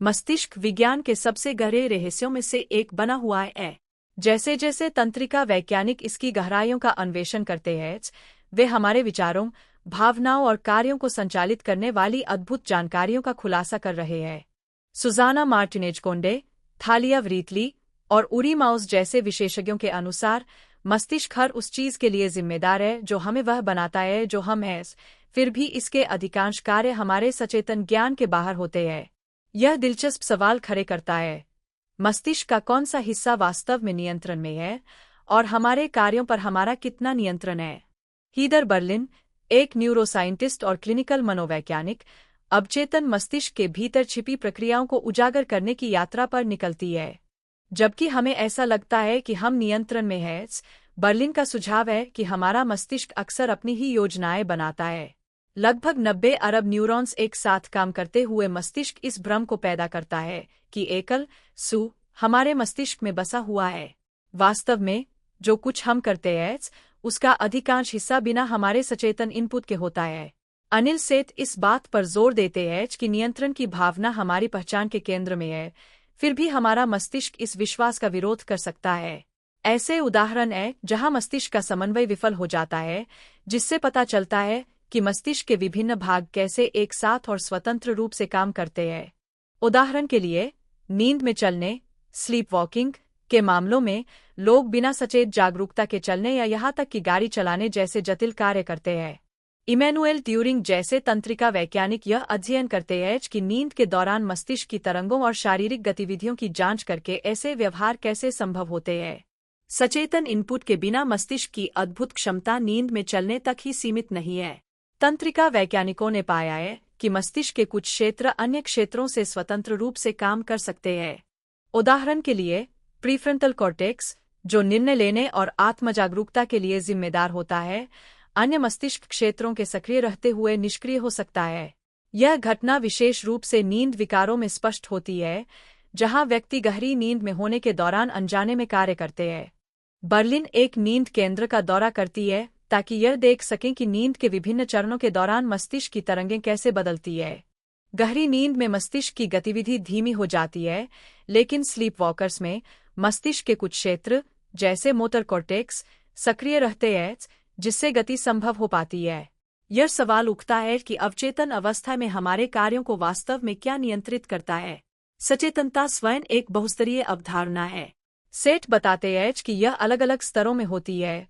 मस्तिष्क विज्ञान के सबसे गहरे रहस्यों में से एक बना हुआ है। जैसे जैसे तंत्रिका वैज्ञानिक इसकी गहराइयों का अन्वेषण करते हैं, वे हमारे विचारों, भावनाओं और कार्यों को संचालित करने वाली अद्भुत जानकारियों का खुलासा कर रहे हैं। सुजाना मार्टिनेज कोंडे, थालिया व्रीतली और उरी माउस जैसे विशेषज्ञों के अनुसार मस्तिष्क हर उस चीज के लिए जिम्मेदार है जो हमें वह बनाता है जो हम हैं, फिर भी इसके अधिकांश कार्य हमारे सचेतन ज्ञान के बाहर होते हैं। यह दिलचस्प सवाल खड़े करता है, मस्तिष्क का कौन सा हिस्सा वास्तव में नियंत्रण में है और हमारे कार्यों पर हमारा कितना नियंत्रण है। हीदर बर्लिन, एक न्यूरोसाइंटिस्ट और क्लिनिकल मनोवैज्ञानिक, अवचेतन मस्तिष्क के भीतर छिपी प्रक्रियाओं को उजागर करने की यात्रा पर निकलती है। जबकि हमें ऐसा लगता है कि हम नियंत्रण में हैं, बर्लिन का सुझाव है कि हमारा मस्तिष्क अक्सर अपनी ही योजनाएं बनाता है। लगभग 90 अरब न्यूरॉन्स एक साथ काम करते हुए मस्तिष्क इस भ्रम को पैदा करता है कि एकल सू हमारे मस्तिष्क में बसा हुआ है। वास्तव में जो कुछ हम करते हैं उसका अधिकांश हिस्सा बिना हमारे सचेतन इनपुट के होता है। अनिल सेठ इस बात पर जोर देते हैं कि नियंत्रण की भावना हमारी पहचान के केंद्र में है, फिर भी हमारा मस्तिष्क इस विश्वास का विरोध कर सकता है। ऐसे उदाहरण हैं जहां मस्तिष्क का समन्वय विफल हो जाता है, जिससे पता चलता है कि मस्तिष्क के विभिन्न भाग कैसे एक साथ और स्वतंत्र रूप से काम करते हैं। उदाहरण के लिए, नींद में चलने, स्लीप वॉकिंग के मामलों में लोग बिना सचेत जागरूकता के चलने या यहाँ तक कि गाड़ी चलाने जैसे जटिल कार्य करते हैं। इमैनुएल ट्यूरिंग जैसे तंत्रिका वैज्ञानिक यह अध्ययन करते हैं कि नींद के दौरान मस्तिष्क की तरंगों और शारीरिक गतिविधियों की जांच करके ऐसे व्यवहार कैसे संभव होते हैं। सचेतन इनपुट के बिना मस्तिष्क की अद्भुत क्षमता नींद में चलने तक ही सीमित नहीं है। तंत्रिका वैज्ञानिकों ने पाया है कि मस्तिष्क के कुछ क्षेत्र अन्य क्षेत्रों से स्वतंत्र रूप से काम कर सकते हैं। उदाहरण के लिए, प्रीफ्रंटल कॉर्टेक्स, जो निर्णय लेने और आत्मजागरूकता के लिए जिम्मेदार होता है, अन्य मस्तिष्क क्षेत्रों के सक्रिय रहते हुए निष्क्रिय हो सकता है। यह घटना विशेष रूप से नींद विकारों में स्पष्ट होती है, जहां व्यक्ति गहरी नींद में होने के दौरान अनजाने में कार्य करते हैं। बर्लिन एक नींद केंद्र का दौरा करती है ताकि यह देख सकें कि नींद के विभिन्न चरणों के दौरान मस्तिष्क की तरंगें कैसे बदलती है। गहरी नींद में मस्तिष्क की गतिविधि धीमी हो जाती है, लेकिन स्लीप वॉकर्स में मस्तिष्क के कुछ क्षेत्र, जैसे मोटर कॉर्टेक्स, सक्रिय रहते हैं, जिससे गति संभव हो पाती है। यह सवाल उठता है कि अवचेतन अवस्था में हमारे कार्यों को वास्तव में क्या नियंत्रित करता है। सचेतनता स्वयं एक बहुस्तरीय अवधारणा है। सेठ बताते हैं कि यह अलग अलग स्तरों में होती है,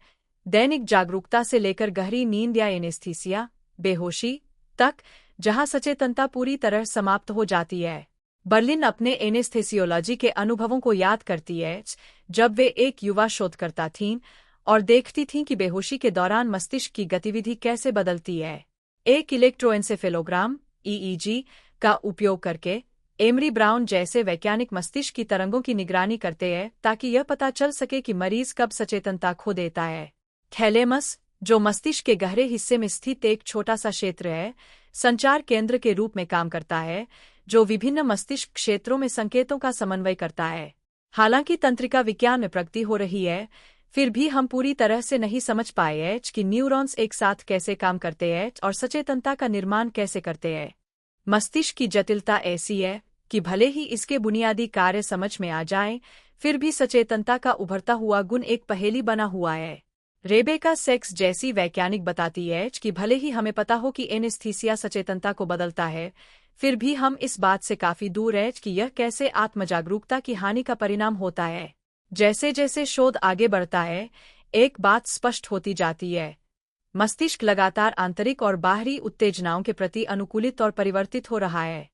दैनिक जागरूकता से लेकर गहरी नींद या एनेस्थीसिया, बेहोशी तक, जहां सचेतनता पूरी तरह समाप्त हो जाती है। बर्लिन अपने एनेस्थेसियोलॉजी के अनुभवों को याद करती है, जब वे एक युवा शोधकर्ता थीं और देखती थीं कि बेहोशी के दौरान मस्तिष्क की गतिविधि कैसे बदलती है। एक इलेक्ट्रोएन्सेफेलोग्राम (ईईजी) का उपयोग करके एमरी ब्राउन जैसे वैज्ञानिक मस्तिष्क की तरंगों की निगरानी करते हैं ताकि यह पता चल सके कि मरीज कब सचेतनता खो देता है। थैलेमस, जो मस्तिष्क के गहरे हिस्से में स्थित एक छोटा सा क्षेत्र है, संचार केंद्र के रूप में काम करता है, जो विभिन्न मस्तिष्क क्षेत्रों में संकेतों का समन्वय करता है। हालांकि तंत्रिका विज्ञान में प्रगति हो रही है, फिर भी हम पूरी तरह से नहीं समझ पाए हैं कि न्यूरॉन्स एक साथ कैसे काम करते हैं और सचेतनता का निर्माण कैसे करते हैं। मस्तिष्क की जटिलता ऐसी है कि भले ही इसके बुनियादी कार्य समझ में आ जाएं, फिर भी सचेतनता का उभरता हुआ गुण एक पहेली बना हुआ है। रेबेका सेक्स जैसी वैज्ञानिक बताती है कि भले ही हमें पता हो कि एनेस्थीसिया सचेतनता को बदलता है, फिर भी हम इस बात से काफी दूर हैं कि यह कैसे आत्मजागरूकता की हानि का परिणाम होता है। जैसे जैसे शोध आगे बढ़ता है, एक बात स्पष्ट होती जाती है, मस्तिष्क लगातार आंतरिक और बाहरी उत्तेजनाओं के प्रति अनुकूलित और परिवर्तित हो रहा है।